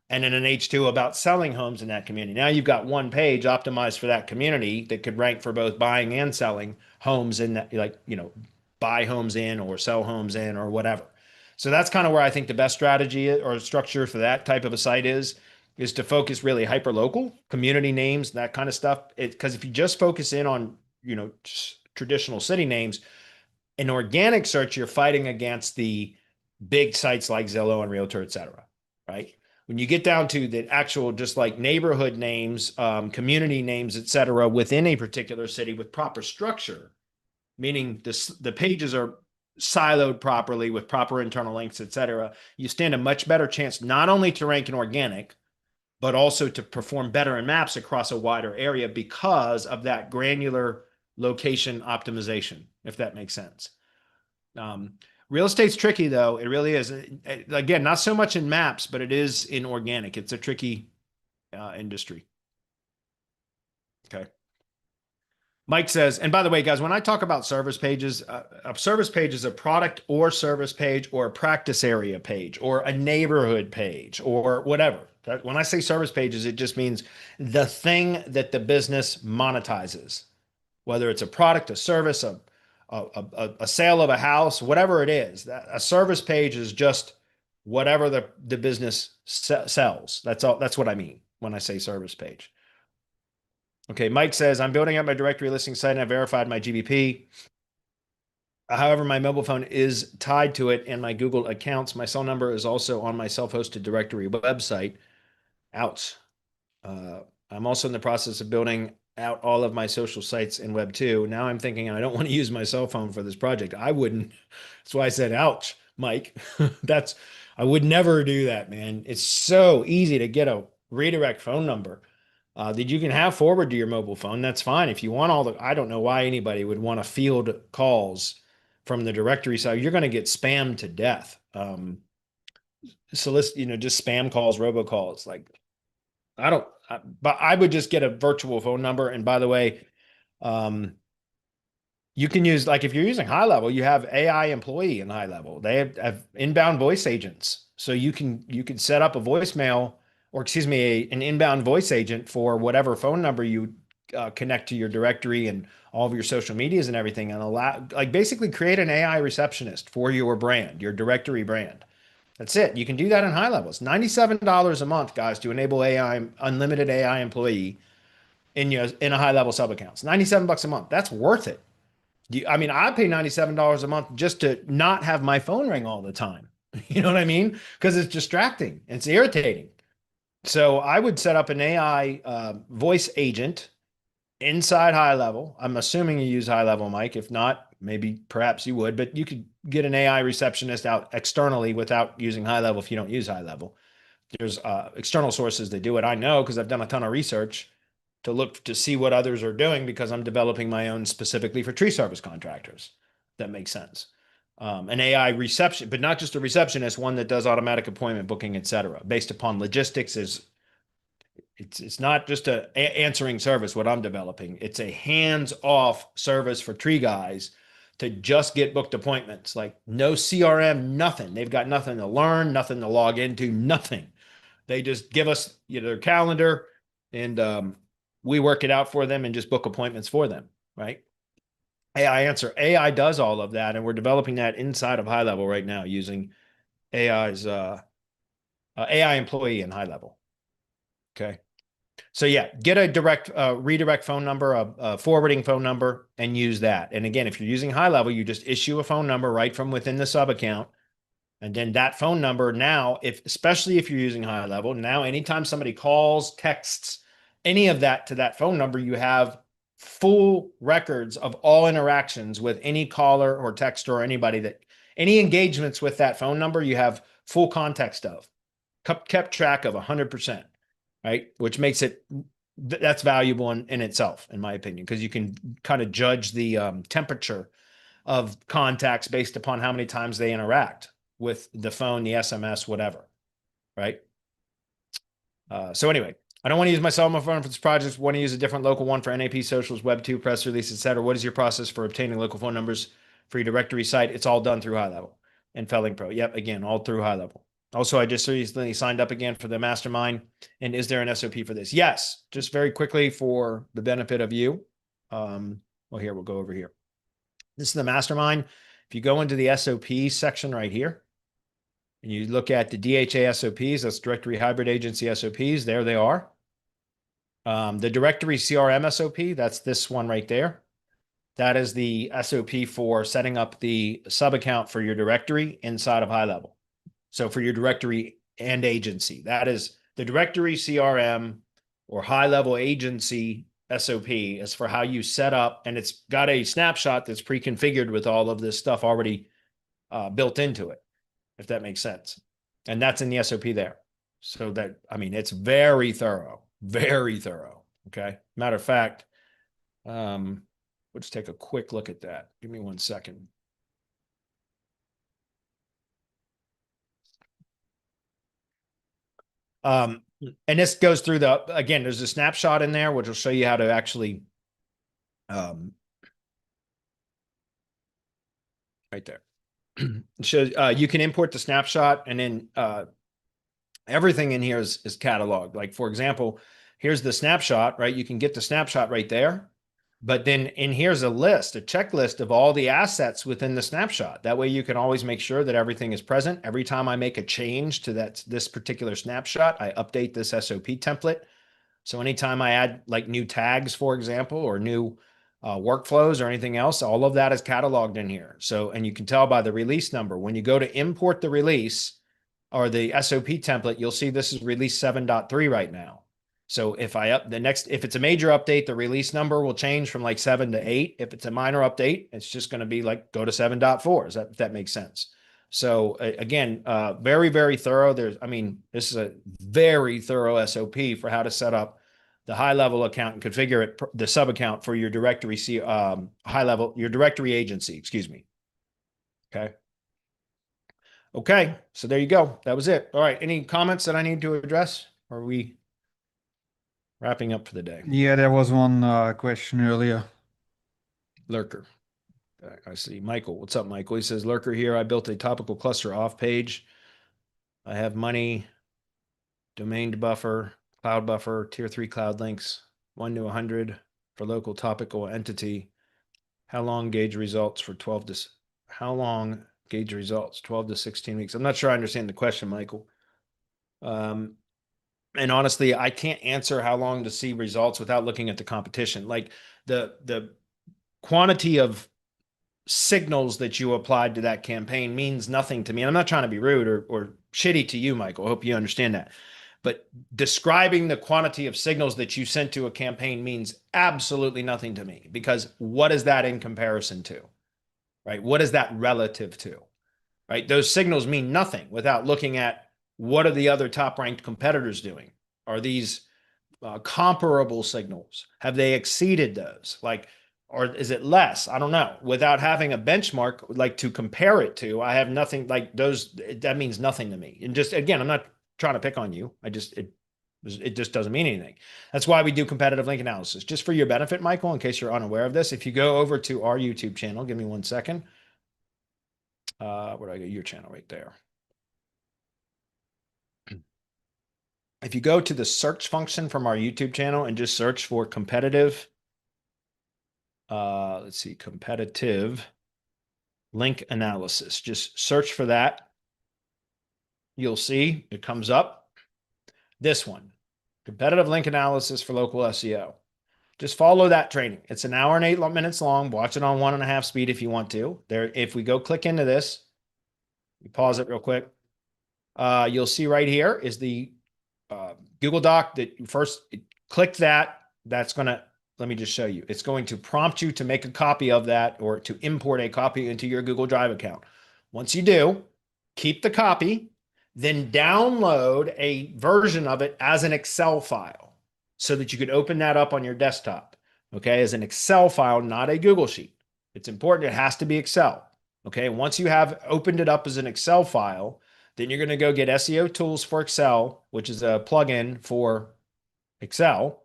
and then an H2 about selling homes in that community. Now you've got one page optimized for that community that could rank for both buying and selling homes in that, buy homes in or sell homes in or whatever. So that's kind of where I think the best strategy or structure for that type of a site is to focus really hyper local, community names, that kind of stuff. Because if you just focus in on, traditional city names, in organic search, you're fighting against the big sites like Zillow and Realtor, et cetera, right? When you get down to the actual, just like neighborhood names, community names, et cetera, within a particular city with proper structure, meaning the pages are siloed properly with proper internal links, et cetera, you stand a much better chance not only to rank in organic, but also to perform better in maps across a wider area, because of that granular location optimization, if that makes sense. Real estate's tricky, though. It really is. Again, not so much in maps, but it is in organic. It's a tricky industry. Okay. Mike says, and by the way, guys, when I talk about service pages, a service page is a product or service page, or a practice area page, or a neighborhood page, or whatever. When I say service pages, it just means the thing that the business monetizes, whether it's a product, a service, a sale of a house, whatever it is. A service page is just whatever the business sells. That's all. That's what I mean when I say service page. Okay, Mike says, I'm building up my directory listing site and I verified my GBP. However, my mobile phone is tied to it and my Google accounts. My cell number is also on my self-hosted directory website. Ouch. I'm also in the process of building out all of my social sites in Web 2. Now I'm thinking I don't want to use my cell phone for this project. I wouldn't. That's why I said, ouch, Mike. I would never do that, man. It's so easy to get a redirect phone number that you can have forward to your mobile phone. That's fine. If you want I don't know why anybody would want to field calls from the directory side. You're going to get spammed to death. Just spam calls, robocalls. Like, but I would just get a virtual phone number. And by the way, you can use, like, if you're using High Level, you have AI employee in High Level. They have inbound voice agents. So you can set up a voicemail, or excuse me, an inbound voice agent for whatever phone number you connect to your directory and all of your social medias and everything, and basically create an AI receptionist for your brand, your directory brand. That's it. You can do that in High Levels. $97 a month, guys, to enable unlimited AI employee in a High Level sub account. It's $97 a month. That's worth it. I pay $97 a month just to not have my phone ring all the time. You know what I mean? Because it's distracting. It's irritating. So I would set up an AI voice agent inside High Level. I'm assuming you use High Level, Mike. If not, maybe perhaps you would, but you could get an AI receptionist out externally without using High Level if you don't use High Level. There's external sources that do it. I know because I've done a ton of research to look to see what others are doing because I'm developing my own specifically for tree service contractors. That makes sense. An AI reception, but not just a receptionist, one that does automatic appointment booking, et cetera, based upon logistics. It's not just a answering service, what I'm developing. It's a hands-off service for tree guys to just get booked appointments, like no CRM, nothing. They've got nothing to learn, nothing to log into, nothing. They just give us their calendar and we work it out for them and just book appointments for them, right? AI does all of that, and we're developing that inside of High Level right now using AI's AI employee in High Level. Okay. So yeah, get a redirect phone number, a forwarding phone number, and use that. And again, if you're using High Level, you just issue a phone number right from within the sub account. And then that phone number now, especially if you're using High Level, now anytime somebody calls, texts, any of that to that phone number, you have full records of all interactions with any caller or texter or any engagements with that phone number, you have full context of, kept track of 100%, right? Which makes that's valuable in itself, in my opinion, because you can kind of judge the temperature of contacts based upon how many times they interact with the phone, the SMS, whatever, right? So anyway, I don't want to use my cell phone for this project. I want to use a different local one for NAP socials, Web 2, press release, etc. What is your process for obtaining local phone numbers for your directory site? It's all done through High Level and Felling Pro. Yep, again, all through High Level. Also, I just recently signed up again for the mastermind. And is there an SOP for this? Yes, just very quickly for the benefit of you. Here, we'll go over here. This is the mastermind. If you go into the SOP section right here, and you look at the DHA SOPs, that's Directory Hybrid Agency SOPs, there they are. The Directory CRM SOP, that's this one right there. That is the SOP for setting up the sub account for your directory inside of High Level. So for your directory and agency, that is the Directory CRM or High Level Agency SOP is for how you set up, and it's got a snapshot that's pre-configured with all of this stuff already built into it, if that makes sense. And that's in the SOP there. So that, it's very thorough, very thorough. Okay. Matter of fact, let's take a quick look at that. Give me 1 second. And this goes through again, there's a snapshot in there, which will show you how to actually, right there. It shows you can import the snapshot, and then everything in here is cataloged. Like, for example, here's the snapshot, right? You can get the snapshot right there. But then in here's a checklist of all the assets within the snapshot. That way you can always make sure that everything is present. Every time I make a change to this particular snapshot, I update this SOP template. So anytime I add like new tags, for example, or new workflows or anything else, all of that is cataloged in here. So, and you can tell by the release number, when you go to import the release or the SOP template, you'll see this is release 7.3 right now. So if it's a major update, the release number will change from like 7 to 8. If it's a minor update, it's just going to be like go to 7.4. If that makes sense. So again, very, very thorough. This is a very thorough SOP for how to set up the high level account and configure it, the sub account for your directory, your directory agency, excuse me. Okay. Okay. So there you go. That was it. All right. Any comments that I need to address? Or are we wrapping up for the day? Yeah, there was one question earlier. Lurker. I see. Michael. What's up, Michael? He says, Lurker here. I built a topical cluster off page. I have money, domain buffer, cloud buffer, tier 3 cloud links, 1 to 100 for local topical entity. How long gauge results for 12 to 16 weeks? I'm not sure I understand the question, Michael. And honestly, I can't answer how long to see results without looking at the competition. Like the quantity of signals that you applied to that campaign means nothing to me. And I'm not trying to be rude or shitty to you, Michael. I hope you understand that. But describing the quantity of signals that you sent to a campaign means absolutely nothing to me, because what is that in comparison to, right? What is that relative to, right? Those signals mean nothing without looking at what are the other top ranked competitors doing? Are these comparable signals? Have they exceeded those? Or is it less? I don't know. Without having a benchmark like to compare it to, I have nothing like those. That means nothing to me. And just, again, I'm not trying to pick on you. It just doesn't mean anything. That's why we do competitive link analysis, just for your benefit, Michael, in case you're unaware of this. If you go over to our YouTube channel, give me 1 second. Where do I get your channel? Right there. If you go to the search function from our YouTube channel and just search for competitive, let's see, competitive link analysis, just search for that. You'll see it comes up. This one, competitive link analysis for local SEO. Just follow that training. It's an hour and 8 minutes long. Watch it on 1.5 speed if you want to. There, if we go click into this, we pause it real quick. You'll see right here is the Google Doc that you first click that. That's going to, let me just show you. It's going to prompt you to make a copy of that or to import a copy into your Google Drive account. Once you do, keep the copy, then download a version of it as an Excel file so that you can open that up on your desktop, okay, as an Excel file, not a Google Sheet. It's important. It has to be Excel, okay? Once you have opened it up as an Excel file, then you're going to go get SEO Tools for Excel, which is a plugin for Excel.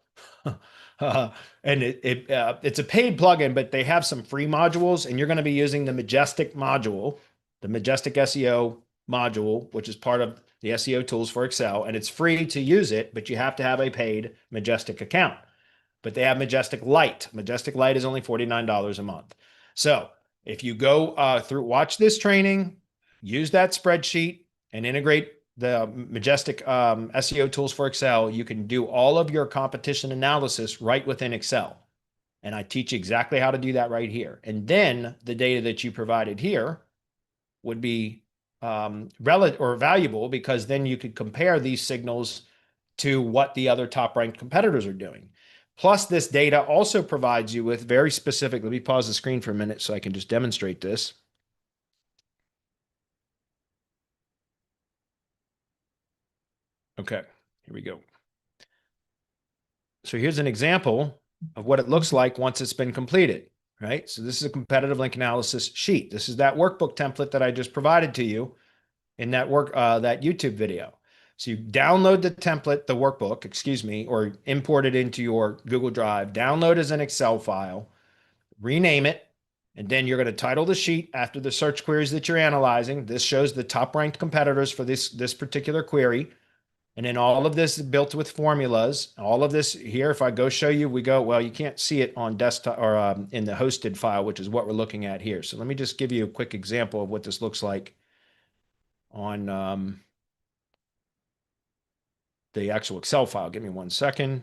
And it's a paid plugin, but they have some free modules, and you're going to be using the Majestic module, the Majestic SEO module, which is part of the SEO Tools for Excel, and it's free to use it, but you have to have a paid Majestic account. But they have Majestic Lite. Majestic Lite is only $49 a month. So if you go watch this training, use that spreadsheet, and integrate the Majestic SEO Tools for Excel, you can do all of your competition analysis right within Excel. And I teach you exactly how to do that right here. And then the data that you provided here would be relevant or valuable, because then you could compare these signals to what the other top ranked competitors are doing. Plus, this data also provides you with very specific, let me pause the screen for a minute so I can just demonstrate this. Okay, here we go. So here's an example of what it looks like once it's been completed, right? So this is a competitive link analysis sheet. This is that workbook template that I just provided to you in that that YouTube video. So you download the template, the workbook, excuse me, or import it into your Google Drive, download as an Excel file, rename it, and then you're going to title the sheet after the search queries that you're analyzing. This shows the top ranked competitors for this particular query. And then all of this is built with formulas. All of this here, if I go show you, well, you can't see it on desktop or in the hosted file, which is what we're looking at here. So let me just give you a quick example of what this looks like on the actual Excel file. Give me 1 second.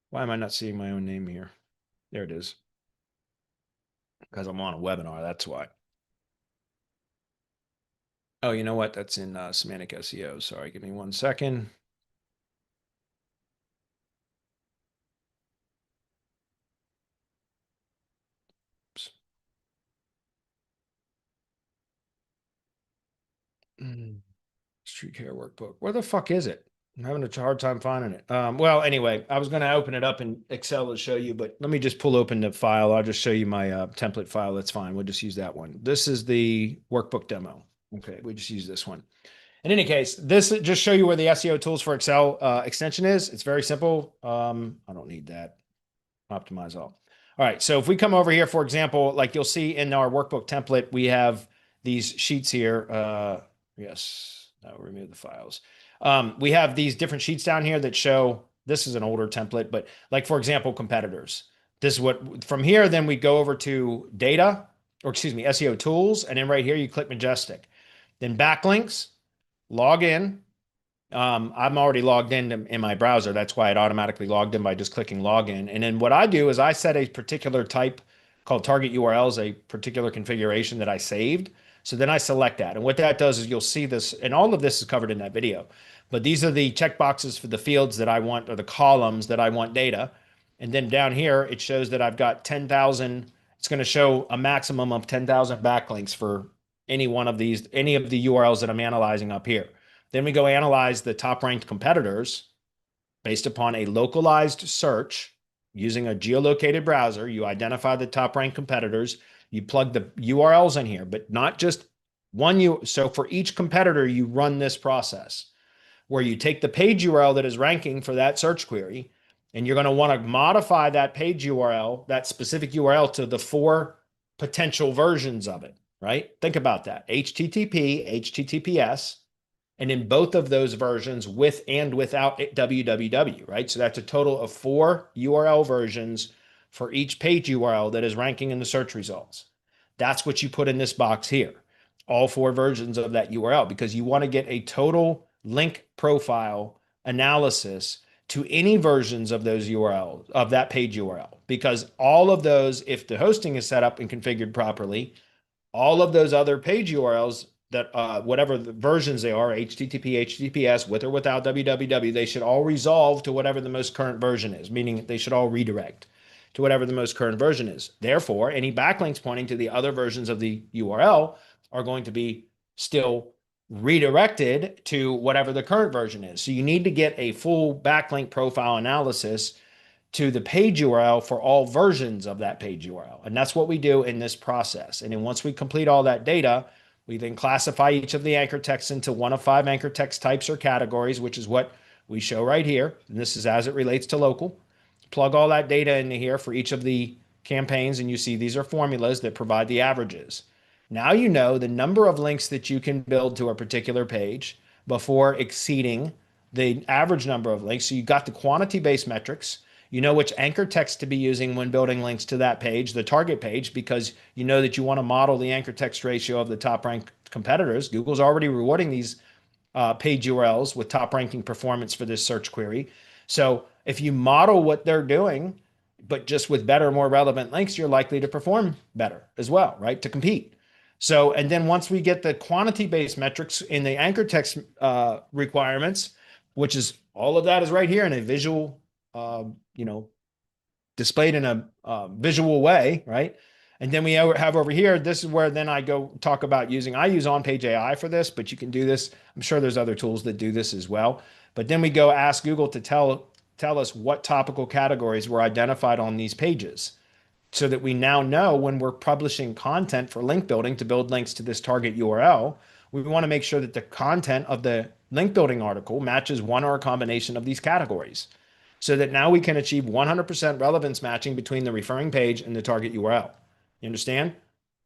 Why am I not seeing my own name here? There it is. Because I'm on a webinar, that's why. Oh, you know what? That's in Semantic SEO. Sorry, give me 1 second. Oops. Street care workbook. Where the fuck is it? I'm having a hard time finding it. Well, anyway, I was going to open it up in Excel to show you, but let me just pull open the file. I'll just show you my template file. That's fine. We'll just use that one. This is the workbook demo. Okay, we just use this one. In any case, this just show you where the SEO tools for Excel extension is. It's very simple. I don't need that. Optimize all. All right. So if we come over here, for example, like you'll see in our workbook template, we have these sheets here. Yes. No, remove the files. We have these different sheets down here that show, this is an older template, but like, for example, competitors. This is what, from here, then we go over to data, or excuse me, SEO tools. And then right here, you click Majestic. Then backlinks, log in. I'm already logged in my browser. That's why it automatically logged in by just clicking login. And then what I do is I set a particular type called target URLs, a particular configuration that I saved. So then I select that. And what that does is you'll see this, and all of this is covered in that video. But these are the checkboxes for the fields that I want, or the columns that I want data. And then down here, it shows that I've got 10,000. It's going to show a maximum of 10,000 backlinks for any one of these, any of the URLs that I'm analyzing up here. Then we go analyze the top ranked competitors based upon a localized search using a geolocated browser. You identify the top ranked competitors. You plug the URLs in here, but not just one. So for each competitor, you run this process where you take the page URL that is ranking for that search query, and you're going to want to modify that page URL, that specific URL, to the 4 potential versions of it, right? Think about that. HTTP, HTTPS, and in both of those versions with and without www, right? So that's a total of 4 URL versions for each page URL that is ranking in the search results. That's what you put in this box here, all 4 versions of that URL, because you want to get a total link profile analysis to any versions of those URLs, of that page URL, because all of those, if the hosting is set up and configured properly, all of those other page URLs that whatever the versions they are, HTTP, HTTPS, with or without www, they should all resolve to whatever the most current version is, meaning they should all redirect to whatever the most current version is. Therefore, any backlinks pointing to the other versions of the URL are going to be still redirected to whatever the current version is. So you need to get a full backlink profile analysis to the page URL for all versions of that page URL. And that's what we do in this process. And then once we complete all that data, we then classify each of the anchor texts into one of 5 anchor text types or categories, which is what we show right here. And this is as it relates to local. Plug all that data into here for each of the campaigns, and you see these are formulas that provide the averages. Now you know the number of links that you can build to a particular page before exceeding the average number of links. So you got the quantity-based metrics. You know which anchor text to be using when building links to that page, the target page, because you know that you want to model the anchor text ratio of the top ranked competitors. Google's already rewarding these page URLs with top ranking performance for this search query. So if you model what they're doing, but just with better, more relevant links, you're likely to perform better as well, right? To compete. So, and then once we get the quantity-based metrics in the anchor text requirements, which is all of that is right here in a visual, displayed in a visual way, right? And then we have over here, this is where then I go talk about I use on-page AI for this, but you can do this. I'm sure there's other tools that do this as well. But then we go ask Google to tell us what topical categories were identified on these pages, so that we now know when we're publishing content for link building to build links to this target URL, we want to make sure that the content of the link building article matches one or a combination of these categories, so that now we can achieve 100% relevance matching between the referring page and the target URL. You understand?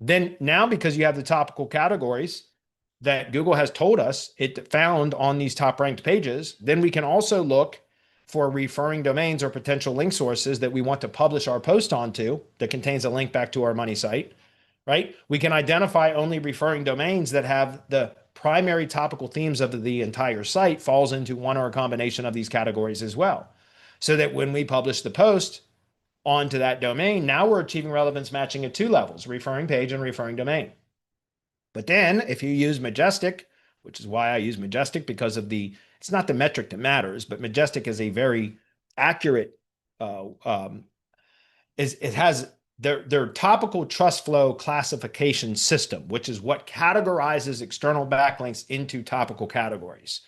Then now, because you have the topical categories, that Google has told us it found on these top ranked pages, then we can also look for referring domains or potential link sources that we want to publish our post onto that contains a link back to our money site, right? We can identify only referring domains that have the primary topical themes of the entire site falls into one or a combination of these categories as well. So that when we publish the post onto that domain, now we're achieving relevance matching at two levels, referring page and referring domain. But then if you use Majestic, which is why I use Majestic, because of it's not the metric that matters, but Majestic is a very accurate, it has their topical trust flow classification system, which is what categorizes external backlinks into topical categories.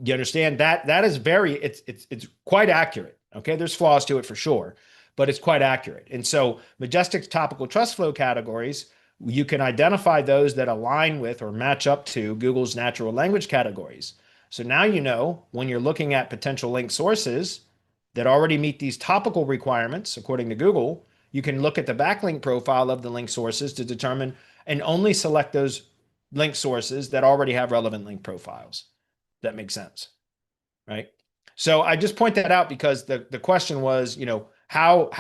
You understand that? That is it's quite accurate. Okay. There's flaws to it for sure, but it's quite accurate. And so Majestic's topical trust flow categories, you can identify those that align with or match up to Google's natural language categories. So now you know when you're looking at potential link sources that already meet these topical requirements, according to Google, you can look at the backlink profile of the link sources to determine and only select those link sources that already have relevant link profiles. That makes sense, right? So I just point that out because the question was, how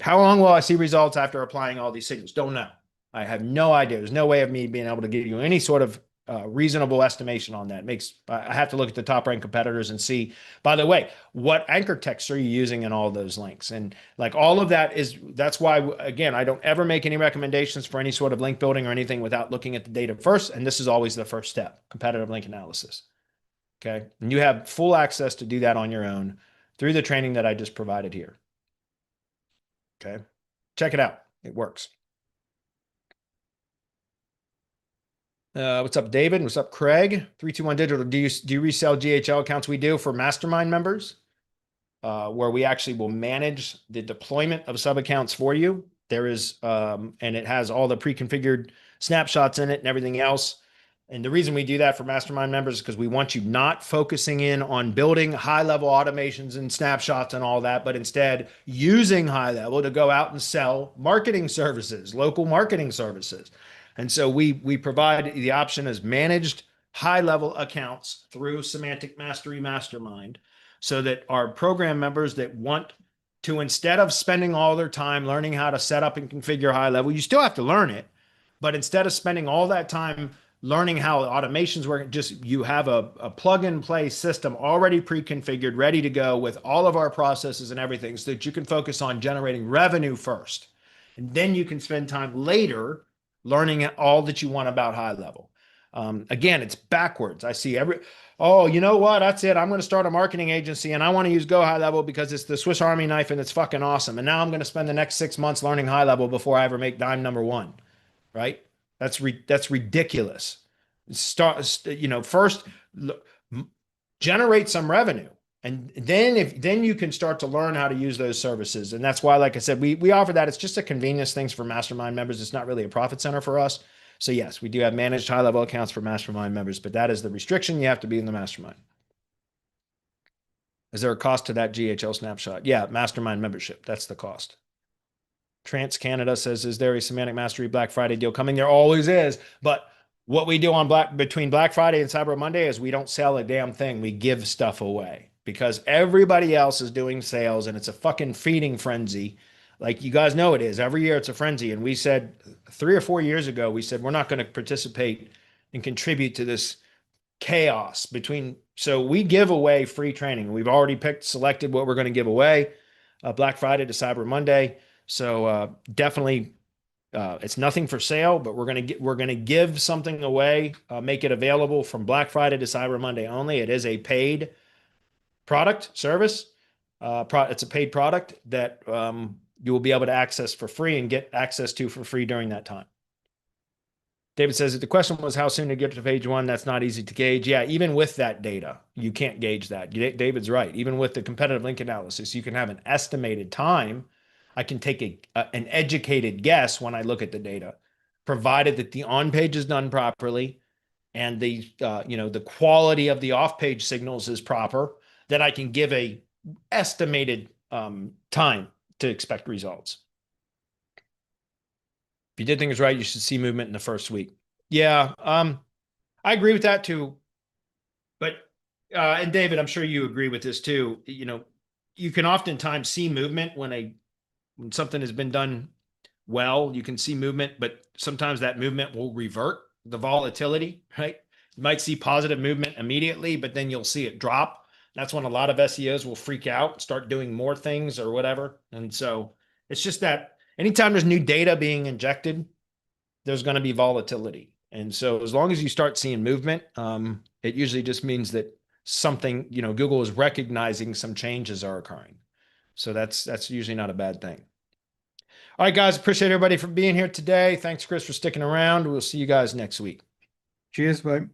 long will I see results after applying all these signals? Don't know. I have no idea. There's no way of me being able to give you any sort of reasonable estimation on that. I have to look at the top ranked competitors and see, by the way, what anchor text are you using in all those links? And like all of that's why, again, I don't ever make any recommendations for any sort of link building or anything without looking at the data first. And this is always the first step, competitive link analysis. Okay. And you have full access to do that on your own through the training that I just provided here. Okay. Check it out. It works. What's up, David? What's up, Craig? 321 Digital. Do you resell GHL accounts? We do for mastermind members, where we actually will manage the deployment of sub accounts for you. There is, and it has all the pre-configured snapshots in it and everything else. And the reason we do that for mastermind members is because we want you not focusing in on building high-level automations and snapshots and all that, but instead using high-level to go out and sell marketing services, local marketing services. And so we provide the option as managed high-level accounts through Semantic Mastery Mastermind so that our program members that want to, instead of spending all their time learning how to set up and configure high-level, you still have to learn it, but instead of spending all that time learning how automations work, just you have a plug-and-play system already pre-configured, ready to go with all of our processes and everything so that you can focus on generating revenue first. And then you can spend time later learning all that you want about high level. Again, it's backwards. I see oh, you know what? That's it. I'm going to start a marketing agency and I want to use Go High Level because it's the Swiss Army knife and it's fucking awesome. And now I'm going to spend the next 6 months learning high level before I ever make dime number one, right? That's ridiculous. First generate some revenue. And then you can start to learn how to use those services. And that's why, like I said, we offer that. It's just a convenience thing for mastermind members. It's not really a profit center for us. So yes, we do have managed high-level accounts for mastermind members, but that is the restriction. You have to be in the mastermind. Is there a cost to that GHL snapshot? Yeah, mastermind membership. That's the cost. Trans Canada says, is there a Semantic Mastery Black Friday deal coming? There always is. But what we do between Black Friday and Cyber Monday is we don't sell a damn thing. We give stuff away because everybody else is doing sales and it's a fucking feeding frenzy. Like you guys know it is. Every year it's a frenzy. And we said 3 or 4 years ago, we said, we're not going to participate and contribute to this chaos so we give away free training. We've already selected what we're going to give away Black Friday to Cyber Monday. So definitely it's nothing for sale, but we're going to give something away, make it available from Black Friday to Cyber Monday only. It is a paid product service. It's a paid product that you will be able to access for free and get access to for free during that time. David says that the question was how soon to get to page one. That's not easy to gauge. Yeah, even with that data, you can't gauge that. David's right. Even with the competitive link analysis, you can have an estimated time. I can take an educated guess when I look at the data, provided that the on-page is done properly and the quality of the off-page signals is proper, that I can give a estimated time to expect results. If you did things right, you should see movement in the first week. Yeah. I agree with that too. But and David, I'm sure you agree with this too. You can oftentimes see movement when something has been done well, you can see movement, but sometimes that movement will revert the volatility, right? You might see positive movement immediately, but then you'll see it drop. That's when a lot of SEOs will freak out, start doing more things or whatever. And so it's just that anytime there's new data being injected, there's going to be volatility. And so as long as you start seeing movement, it usually just means that something, Google is recognizing some changes are occurring. So that's usually not a bad thing. All right, guys, appreciate everybody for being here today. Thanks, Chris, for sticking around. We'll see you guys next week. Cheers, bye.